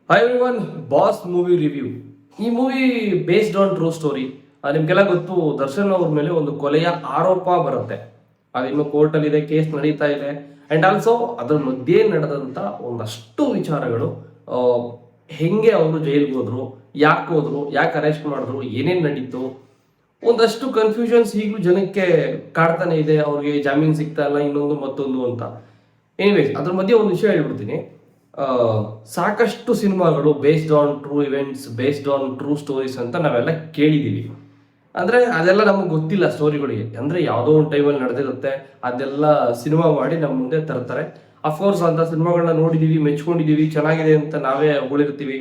Hi everyone, boss movie review. ಈ movie based on true story. ನಿಮ್ಗೆಲ್ಲ ಗೊತ್ತು, ದರ್ಶನ್ ಅವ್ರ ಮೇಲೆ ಒಂದು ಕೊಲೆಯ ಆರೋಪ ಬರುತ್ತೆ. ಅದಿನ್ನು ಕೋರ್ಟಲ್ಲಿ ಇದೆ, ಕೇಸ್ ನಡೀತಾ ಇದೆ. ಅಂಡ್ ಆಲ್ಸೋ ಅದ್ರ ಮಧ್ಯೆ ನಡೆದಂತ ಒಂದಷ್ಟು ವಿಚಾರಗಳು, ಆ, ಹೆಂಗೆ ಅವರು ಜೈಲ್ಗೆ ಹೋದ್ರು, ಯಾಕೆ ಅರೆಸ್ಟ್ ಮಾಡಿದ್ರು, ಏನೇನ್ ನಡೀತು, ಒಂದಷ್ಟು ಕನ್ಫ್ಯೂಷನ್ಸ್ ಈಗಲೂ ಜನಕ್ಕೆ ಕಾಡ್ತಾನೆ ಇದೆ. ಅವ್ರಿಗೆ ಜಾಮೀನು ಸಿಗ್ತಾ ಇಲ್ಲ, ಇನ್ನೊಂದು ಮತ್ತೊಂದು ಅಂತ. ಎನಿವೇಸ್, ಅದ್ರ ಮಧ್ಯೆ ಒಂದು ವಿಷಯ ಹೇಳ್ಬಿಡ್ತೀನಿ. ಸಾಕಷ್ಟು ಸಿನಿಮಾಗಳು based on true events, based on true stories ಅಂತ ನಾವೆಲ್ಲ ಕೇಳಿದ್ದೀವಿ. ಅಂದರೆ ಅದೆಲ್ಲ ನಮಗೆ ಗೊತ್ತಿಲ್ಲ ಸ್ಟೋರಿಗಳಿಗೆ. ಅಂದರೆ ಯಾವುದೋ ಒಂದು ಟೈಮಲ್ಲಿ ನಡೆದಿರುತ್ತೆ, ಅದೆಲ್ಲ ಸಿನಿಮಾ ಮಾಡಿ ನಮ್ಮ ಮುಂದೆ ತರ್ತಾರೆ. ಅಫ್ಕೋರ್ಸ್ ಅಂತ ಸಿನಿಮಾಗಳನ್ನ ನೋಡಿದ್ದೀವಿ, ಮೆಚ್ಕೊಂಡಿದ್ದೀವಿ, ಚೆನ್ನಾಗಿದೆ ಅಂತ ನಾವೇ ಹೊಗಳಿರ್ತೀವಿ,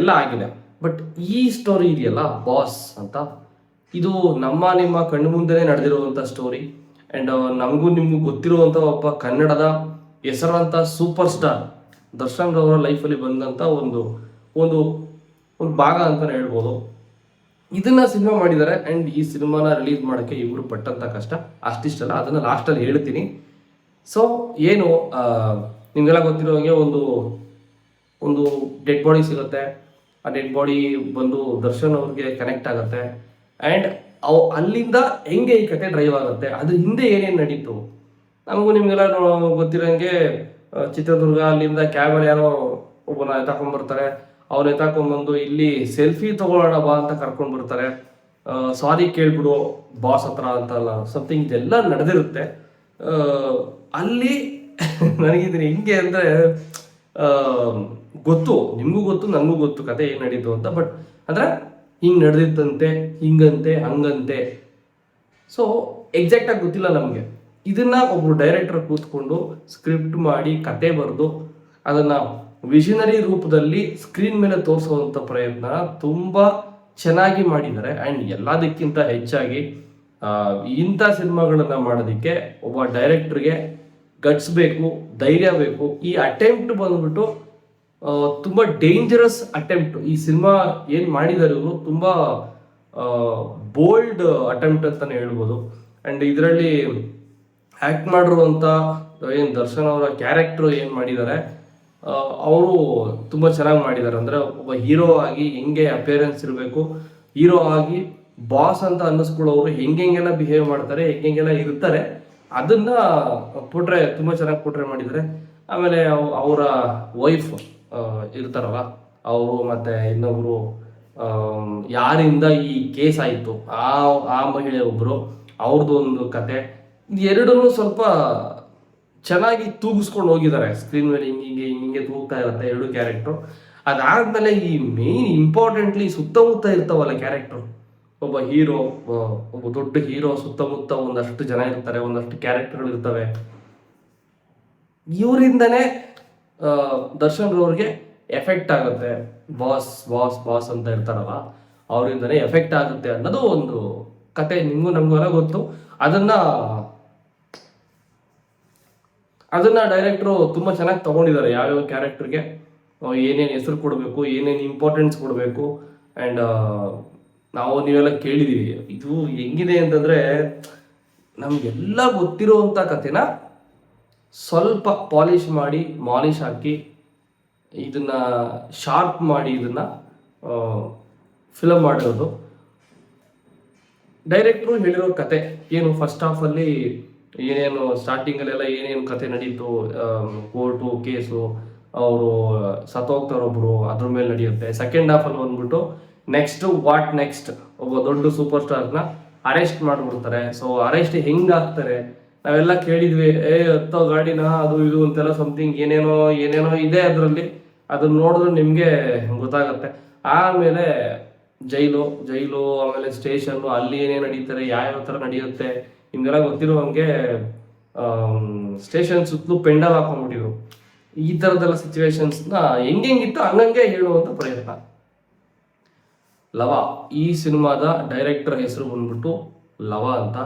ಎಲ್ಲ ಆಗಿದೆ. ಬಟ್ ಈ ಸ್ಟೋರಿ ಇದೆಯಲ್ಲ, ಬಾಸ್ ಅಂತ, ಇದು ನಿಮ್ಮ ಕಣ್ಣು ಮುಂದೆನೇ ನಡೆದಿರುವಂಥ ಸ್ಟೋರಿ. ಆ್ಯಂಡ್ ನಮಗೂ ನಿಮಗೂ ಗೊತ್ತಿರುವಂಥ ಒಬ್ಬ ಕನ್ನಡದ ಹೆಸರಾಂತ ಸೂಪರ್ ಸ್ಟಾರ್ ದರ್ಶನ್ ಅವರ ಲೈಫಲ್ಲಿ ಬಂದಂಥ ಒಂದು ಒಂದು ಒಂದು ಭಾಗ ಅಂತಲೇ ಹೇಳ್ಬೋದು. ಇದನ್ನ ಸಿನಿಮಾ ಮಾಡಿದ್ದಾರೆ. ಆ್ಯಂಡ್ ಈ ಸಿನಿಮಾನ ರಿಲೀಸ್ ಮಾಡೋಕ್ಕೆ ಇವರು ಪಟ್ಟಂಥ ಕಷ್ಟ ಅಷ್ಟಿಷ್ಟಲ್ಲ, ಅದನ್ನು ಲಾಸ್ಟಲ್ಲಿ ಹೇಳ್ತೀನಿ. ಸೊ ಏನು, ನಿಮಗೆಲ್ಲ ಗೊತ್ತಿರೋ ಹಾಗೆ ಒಂದು ಒಂದು ಡೆಡ್ ಬಾಡಿ ಸಿಗುತ್ತೆ. ಆ ಡೆಡ್ ಬಾಡಿ ಬಂದು ದರ್ಶನ್ ಅವ್ರಿಗೆ ಕನೆಕ್ಟ್ ಆಗುತ್ತೆ. ಆ್ಯಂಡ್ ಅಲ್ಲಿಂದ ಹೆಂಗೆ ಈ ಕತೆ ಡ್ರೈವ್ ಆಗುತ್ತೆ, ಅದ್ರ ಹಿಂದೆ ಏನೇನು ನಡೀತು. ನಮಗೂ ನಿಮಗೆಲ್ಲ ಗೊತ್ತಿರೋಂಗೆ, ಚಿತ್ರದುರ್ಗ ಅಲ್ಲಿಂದ ಕ್ಯಾಬಲ್ಲಿ ಯಾರೋ ಒಬ್ಬನ ಎತ್ತಾಕೊಂಡ್ಬರ್ತಾರೆ. ಅವ್ರು ಎತ್ತಾಕೊಂಡ್ಬಂದು ಇಲ್ಲಿ ಸೆಲ್ಫಿ ತಗೊಳ್ಳೋಣ ಬಾ ಅಂತ ಕರ್ಕೊಂಡು ಬರ್ತಾರೆ. ಸಾರಿ ಕೇಳ್ಬಿಡು ಬಾಸ್ ಹತ್ರ ಅಂತಲ್ಲ, ಸಮಥಿಂಗ್ ಇದೆಲ್ಲ ನಡೆದಿರುತ್ತೆ ಅಲ್ಲಿ. ನನಗಿದ್ದೀನಿ ಹಿಂಗೆ ಅಂದರೆ, ಗೊತ್ತು, ನಿಮಗೂ ಗೊತ್ತು, ನನಗೂ ಗೊತ್ತು ಕತೆ ಏನು ನಡೀತು ಅಂತ. ಬಟ್ ಅಂದರೆ ಹಿಂಗೆ ನಡೆದಿತ್ತಂತೆ, ಹಿಂಗಂತೆ, ಹಂಗಂತೆ. ಸೊ ಎಕ್ಸಾಕ್ಟಾಗಿ ಗೊತ್ತಿಲ್ಲ ನಮಗೆ. ಇದನ್ನ ಒಬ್ರು ಡೈರೆಕ್ಟರ್ ಕೂತ್ಕೊಂಡು ಸ್ಕ್ರಿಪ್ಟ್ ಮಾಡಿ ಕತೆ ಬರೆದು ಅದನ್ನ ವಿಷನರಿ ರೂಪದಲ್ಲಿ ಸ್ಕ್ರೀನ್ ಮೇಲೆ ತೋರಿಸುವಂಥ ಪ್ರಯತ್ನ ತುಂಬ ಚೆನ್ನಾಗಿ ಮಾಡಿದ್ದಾರೆ. ಆ್ಯಂಡ್ ಎಲ್ಲದಕ್ಕಿಂತ ಹೆಚ್ಚಾಗಿ ಇಂಥ ಸಿನಿಮಾಗಳನ್ನ ಮಾಡೋದಕ್ಕೆ ಒಬ್ಬ ಡೈರೆಕ್ಟರ್ಗೆ ಗಟ್ಸ್ ಬೇಕು, ಧೈರ್ಯ ಬೇಕು. ಈ ಅಟೆಂಪ್ಟ್ ಬಂದ್ಬಿಟ್ಟು ತುಂಬ ಡೇಂಜರಸ್ ಅಟೆಂಪ್ಟ್. ಈ ಸಿನಿಮಾ ಏನು ಮಾಡಿದ್ದಾರೆ ಇವರು, ತುಂಬ ಬೋಲ್ಡ್ ಅಟೆಂಪ್ಟ್ ಅಂತಲೇ ಹೇಳ್ಬೋದು. ಆ್ಯಂಡ್ ಇದರಲ್ಲಿ ಆ್ಯಕ್ಟ್ ಮಾಡಿರುವಂಥ ಏನು ದರ್ಶನ್ ಅವರ ಕ್ಯಾರೆಕ್ಟ್ರು ಏನು ಮಾಡಿದ್ದಾರೆ, ಅವರು ತುಂಬ ಚೆನ್ನಾಗಿ ಮಾಡಿದ್ದಾರೆ. ಅಂದರೆ ಒಬ್ಬ ಹೀರೋ ಆಗಿ ಹೆಂಗೆ ಅಪಿಯರೆನ್ಸ್ ಇರಬೇಕು, ಹೀರೋ ಆಗಿ ಬಾಸ್ ಅಂತ ಅನ್ನಿಸ್ಕೊಳ್ಳೋರು ಹೆಂಗೆಲ್ಲ ಬಿಹೇವ್ ಮಾಡ್ತಾರೆ, ಹೆಂಗೆಲ್ಲ ಇರ್ತಾರೆ, ಅದನ್ನು ತುಂಬ ಚೆನ್ನಾಗಿ ಪೋಟ್ರೆ ಮಾಡಿದ್ದಾರೆ. ಆಮೇಲೆ ಅವರ ವೈಫ್ ಇರ್ತಾರಲ್ಲ, ಅವರು ಮತ್ತು ಇನ್ನೊಬ್ಬರು, ಯಾರಿಂದ ಈ ಕೇಸ್ ಆಯಿತು ಆ ಮಹಿಳೆ ಒಬ್ಬರು, ಅವ್ರದ್ದು ಒಂದು ಕತೆ, ಎರಡೂ ಸ್ವಲ್ಪ ಚೆನ್ನಾಗಿ ತೂಗಿಸ್ಕೊಂಡು ಹೋಗಿದ್ದಾರೆ ಸ್ಕ್ರೀನ್ ಮೇಲೆ. ಹಿಂಗೆ ತೂಗ್ತಾ ಇರುತ್ತೆ ಎರಡು ಕ್ಯಾರೆಕ್ಟ್ರು. ಅದಾದ್ಮೇಲೆ ಈ ಮೇನ್ ಇಂಪಾರ್ಟೆಂಟ್ಲಿ ಸುತ್ತಮುತ್ತ ಇರ್ತಾವಲ್ಲ ಕ್ಯಾರೆಕ್ಟ್ರು, ಒಬ್ಬ ಹೀರೋ, ಒಬ್ಬ ದೊಡ್ಡ ಹೀರೋ ಸುತ್ತಮುತ್ತ ಒಂದಷ್ಟು ಜನ ಇರ್ತಾರೆ, ಒಂದಷ್ಟು ಕ್ಯಾರೆಕ್ಟರ್ಗಳು ಇರ್ತವೆ. ಇವರಿಂದನೇ ದರ್ಶನ್ ಅವ್ರಿಗೆ ಎಫೆಕ್ಟ್ ಆಗುತ್ತೆ. ಬಾಸ್ ಬಾಸ್ ಬಾಸ್ ಅಂತ ಇರ್ತಾರಲ್ಲ, ಅವರಿಂದನೇ ಎಫೆಕ್ಟ್ ಆಗುತ್ತೆ ಅನ್ನೋದು ಒಂದು ಕತೆ. ನಿಮಗೂ ನಮಗೆಲ್ಲ ಗೊತ್ತು. ಅದನ್ನ ಡೈರೆಕ್ಟ್ರು ತುಂಬ ಚೆನ್ನಾಗಿ ತಗೊಂಡಿದ್ದಾರೆ. ಯಾವ್ಯಾವ ಕ್ಯಾರೆಕ್ಟರ್ಗೆ ಏನೇನು ಹೆಸರು ಕೊಡಬೇಕು, ಏನೇನು ಇಂಪಾರ್ಟೆನ್ಸ್ ಕೊಡಬೇಕು. ಆ್ಯಂಡ್ ನೀವೆಲ್ಲ ಕೇಳಿದ್ದೀವಿ. ಇದು ಹೆಂಗಿದೆ ಅಂತಂದರೆ, ನಮಗೆಲ್ಲ ಗೊತ್ತಿರೋವಂಥ ಕಥೆನ ಸ್ವಲ್ಪ ಮಾಲಿಶ್ ಹಾಕಿ ಇದನ್ನ ಶಾರ್ಪ್ ಮಾಡಿ ಇದನ್ನ ಫಿಲಮ್ ಮಾಡಿರೋದು. ಡೈರೆಕ್ಟ್ರು ಹೇಳಿರೋ ಕತೆ ಏನು, ಫಸ್ಟ್ ಹಾಫಲ್ಲಿ ಏನೇನು ಸ್ಟಾರ್ಟಿಂಗಲ್ಲೆಲ್ಲ ಏನೇನು ಕತೆ ನಡೀತು, ಕೋರ್ಟು ಕೇಸು, ಅವರು ಸತ್ತೋಗ್ತಾರೊಬ್ರು, ಅದ್ರ ಮೇಲೆ ನಡೆಯುತ್ತೆ. ಸೆಕೆಂಡ್ ಹಾಫಲ್ಲಿ ಬಂದ್ಬಿಟ್ಟು ವಾಟ್ ನೆಕ್ಸ್ಟ್, ಒಬ್ಬ ದೊಡ್ಡ ಸೂಪರ್ ಸ್ಟಾರ್ನ ಅರೆಸ್ಟ್ ಮಾಡಿಬಿಡ್ತಾರೆ. ಸೊ ಅರೆಸ್ಟ್ ಹೆಂಗಾಗ್ತಾರೆ ನಾವೆಲ್ಲ ಕೇಳಿದ್ವಿ. ಹತ್ತೋ ಗಾಡಿನ ಅದು ಇದು ಅಂತೆಲ್ಲ ಸಮಥಿಂಗ್ ಏನೇನೋ ಇದೆ ಅದರಲ್ಲಿ. ಅದನ್ನ ನೋಡಿದ್ರೆ ನಿಮಗೆ ಗೊತ್ತಾಗತ್ತೆ. ಆಮೇಲೆ ಜೈಲು ಆಮೇಲೆ ಸ್ಟೇಷನ್ನು, ಅಲ್ಲಿ ಏನೇನು ನಡೀತಾರೆ, ಯಾವ್ಯಾವ ಥರ ನಡೆಯುತ್ತೆ ನಿಮಗೆಲ್ಲ ಗೊತ್ತಿರುವಂಗೆ. ಸ್ಟೇಷನ್ ಸುತ್ತಲೂ ಪೆಂಡಲ್ ಹಾಕೊಂಡ್ಬಿಟ್ಟಿದ್ರು. ಈ ಥರದ್ದೆಲ್ಲ ಸಿಚುವೇಶನ್ಸ್ನ ಹೆಂಗಿತ್ತು ಹಂಗಂಗೆ ಹೇಳುವಂಥ ಪ್ರಯತ್ನ. ಲವ, ಈ ಸಿನಿಮಾದ ಡೈರೆಕ್ಟರ್ ಹೆಸರು ಬಂದ್ಬಿಟ್ಟು ಲವ ಅಂತ.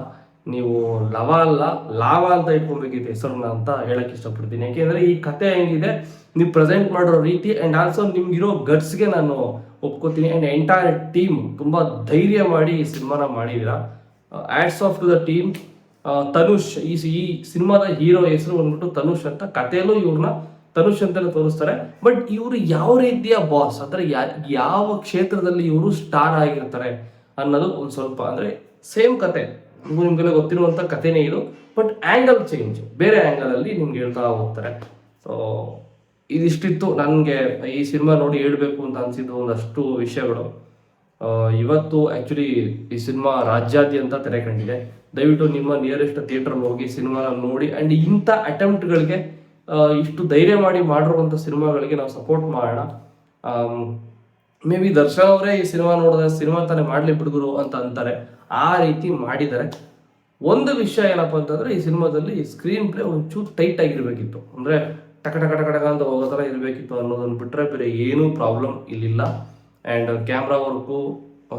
ನೀವು ಲವ ಅಲ್ಲ ಲಾವ ಅಂತ ಇಟ್ಕೊಬೇಕಿತ್ತು ಹೆಸರನ್ನ ಅಂತ ಹೇಳಕ್ ಇಷ್ಟಪಡ್ತೀನಿ. ಯಾಕೆಂದರೆ ಈ ಕತೆ ಹೆಂಗಿದೆ, ನೀವು ಪ್ರೆಸೆಂಟ್ ಮಾಡೋ ರೀತಿ, ಆ್ಯಂಡ್ ಆಲ್ಸೋ ನಿಮ್ಗಿರೋ ಗಟ್ಸ್ಗೆ ನಾನು ಒಪ್ಕೋತೀನಿ. ಆ್ಯಂಡ್ ಎಂಟೈರ್ ಟೀಮ್ ತುಂಬ ಧೈರ್ಯ ಮಾಡಿ ಈ ಸಿನಿಮಾನ ಮಾಡಿದ್ದೀರಾ. Hats off to the team. Tanush, ಈ ಸಿನಿಮಾದ ಹೀರೋ ಹೆಸರು ಬಂದ್ಬಿಟ್ಟು ತನುಷ್ ಅಂತ. ಕಥೆಯಲ್ಲೂ ಇವ್ರನ್ನ ತನುಷ್ ಅಂತೆಲ್ಲ ತೋರಿಸ್ತಾರೆ. ಬಟ್ ಇವರು ಯಾವ ರೀತಿಯ ಬಾಸ್ ಅಂದ್ರೆ ಯಾವ ಕ್ಷೇತ್ರದಲ್ಲಿ ಇವರು ಸ್ಟಾರ್ ಆಗಿರ್ತಾರೆ ಅನ್ನೋದು ಒಂದು ಸ್ವಲ್ಪ ಅಂದ್ರೆ ಸೇಮ್ ಕತೆ, ನಿಮ್ಗೆಲ್ಲ ಗೊತ್ತಿರುವಂತ ಕಥೆನೇ ಇದು. ಬಟ್ ಆಂಗಲ್ ಚೇಂಜ್, ಬೇರೆ ಆಂಗಲ್ ಅಲ್ಲಿ ನಿಮ್ಗೆ ಹೇಳ್ತಾ ಹೋಗ್ತಾರೆ. ಸೊ ಇದಿಷ್ಟಿತ್ತು ನನಗೆ ಈ ಸಿನಿಮಾ ನೋಡಿ ಹೇಳ್ಬೇಕು ಅಂತ ಅನ್ಸಿದ್ದು ಒಂದಷ್ಟು ವಿಷಯಗಳು. ಇವತ್ತು ಆ್ಯಕ್ಚುಲಿ ಈ ಸಿನಿಮಾ ರಾಜ್ಯಾದ್ಯಂತ ತೆರೆ ಕಂಡಿದೆ. ದಯವಿಟ್ಟು ನಿಮ್ಮ ನಿಯರೆಸ್ಟ್ ಥಿಯೇಟರ್ ಹೋಗಿ ಸಿನಿಮಾನ ನೋಡಿ. ಆ್ಯಂಡ್ ಇಂಥ ಅಟೆಂಪ್ಟ್ಗಳಿಗೆ ಇಷ್ಟು ಧೈರ್ಯ ಮಾಡಿರುವಂಥ ಸಿನಿಮಾಗಳಿಗೆ ನಾವು ಸಪೋರ್ಟ್ ಮಾಡೋಣ. ಮೇ ಬಿ ದರ್ಶನ್ ಅವರೇ ಈ ಸಿನಿಮಾ ನೋಡಿದ್ರೆ ಸಿನಿಮಾ ತಾನೇ ಮಾಡಲಿ ಬಿಡುಗರು ಅಂತ ಅಂತಾರೆ, ಆ ರೀತಿ ಮಾಡಿದ್ದಾರೆ. ಒಂದು ವಿಷಯ ಏನಪ್ಪ ಅಂತಂದ್ರೆ ಈ ಸಿನಿಮಾದಲ್ಲಿ ಸ್ಕ್ರೀನ್ ಪ್ಲೇ ಒಂಚೂರು ಟೈಟ್ ಆಗಿರ್ಬೇಕಿತ್ತು, ಅಂದ್ರೆ ಟಕ ಟಕ ಟಕ ಟಕ ಅಂತ ಹೋಗೋ ಥರ ಇರಬೇಕಿತ್ತು ಅನ್ನೋದನ್ನು ಬಿಟ್ಟರೆ ಬೇರೆ ಏನೂ ಪ್ರಾಬ್ಲಮ್ ಇಲ್ಲಿಲ್ಲ. And camera work,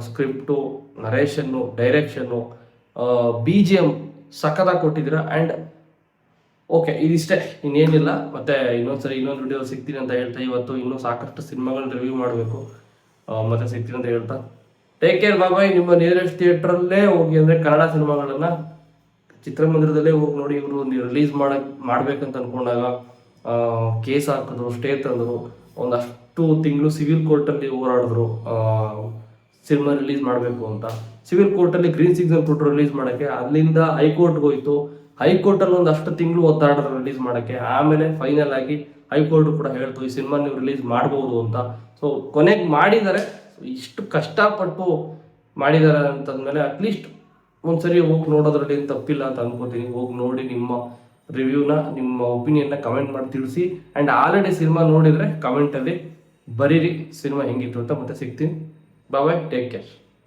script, narration, direction, BGM ಸಖತ್ತಾಗಿ ಕೊಟ್ಟಿದ್ದೀರಾ. ಆ್ಯಂಡ್ ಓಕೆ, ಇದಿಷ್ಟೇ, ಇನ್ನೇನಿಲ್ಲ. ಮತ್ತೆ ಇನ್ನೊಂದ್ಸರಿ ಇನ್ನೊಂದು ವಿಡಿಯೋ ಸಿಗ್ತೀನಿ ಅಂತ ಹೇಳ್ತಾ, ಇವತ್ತು ಇನ್ನೂ ಸಾಕಷ್ಟು ಸಿನಿಮಾಗಳನ್ನ ರಿವ್ಯೂ ಮಾಡಬೇಕು, ಮತ್ತೆ ಸಿಗ್ತೀನಿ ಅಂತ ಹೇಳ್ತಾ ಟೇಕ್ ಕೇರ್, ಬಾಯ್. ನಿಮ್ಮ ನಿಯರೆಸ್ಟ್ ಥಿಯೇಟ್ರಲ್ಲೇ ಹೋಗಿ, ಅಂದರೆ ಕನ್ನಡ ಸಿನಿಮಾಗಳನ್ನು ಚಿತ್ರಮಂದಿರದಲ್ಲೇ ಹೋಗಿ ನೋಡಿ. ಇವರು ರಿಲೀಸ್ ಮಾಡ್ಬೇಕಂತ ಅಂದ್ಕೊಂಡಾಗ ಕೇಸ್ ಹಾಕಿದ್ರು, ಸ್ಟೇ ತಂದರು, ಒಂದಷ್ಟು ತಿಂಗಳು ಸಿವಿಲ್ ಕೋರ್ಟಲ್ಲಿ ಹೋರಾಡಿದ್ರು ಸಿನಿಮಾ ರಿಲೀಸ್ ಮಾಡಬೇಕು ಅಂತ. ಸಿವಿಲ್ ಕೋರ್ಟಲ್ಲಿ ಗ್ರೀನ್ ಸಿಗ್ನಲ್ ಕೊಟ್ಟರು ರಿಲೀಸ್ ಮಾಡೋಕ್ಕೆ. ಅಲ್ಲಿಂದ ಹೈಕೋರ್ಟ್ಗೆ ಹೋಯ್ತು, ಹೈಕೋರ್ಟಲ್ಲಿ ಒಂದಷ್ಟು ತಿಂಗಳು ಒತ್ತಾಡಿದ್ರು ರಿಲೀಸ್ ಮಾಡೋಕ್ಕೆ. ಆಮೇಲೆ ಫೈನಲ್ ಆಗಿ ಹೈಕೋರ್ಟ್ ಕೂಡ ಹೇಳ್ತು ಈ ಸಿನಿಮಾ ನೀವು ರಿಲೀಸ್ ಮಾಡ್ಬೋದು ಅಂತ. ಸೊ ಕೊನೆಗೆ ಮಾಡಿದ್ದಾರೆ. ಇಷ್ಟು ಕಷ್ಟಪಟ್ಟು ಮಾಡಿದ್ದಾರೆ ಅಂತಂದಮೇಲೆ ಅಟ್ಲೀಸ್ಟ್ ಒಂದ್ಸರಿ ಹೋಗಿ ನೋಡೋದ್ರಲ್ಲಿ ಏನು ತಪ್ಪಿಲ್ಲ ಅಂತ ಅನ್ಕೋತೀನಿ. ಹೋಗಿ ನೋಡಿ ನಿಮ್ಮ ರಿವ್ಯೂನ, ನಿಮ್ಮ ಒಪಿನಿಯನ್ನ ಕಮೆಂಟ್ ಮಾಡಿ ತಿಳಿಸಿ. ಆ್ಯಂಡ್ ಆಲ್ರೆಡಿ ಸಿನಿಮಾ ನೋಡಿದರೆ ಕಮೆಂಟಲ್ಲಿ ಬರೀರಿ ಸಿನಿಮಾ ಹೆಂಗಿತ್ತು ಅಂತ. ಮತ್ತೆ ಸಿಗ್ತೀನಿ. ಬಾಯ್, ಟೇಕ್ ಕೇರ್.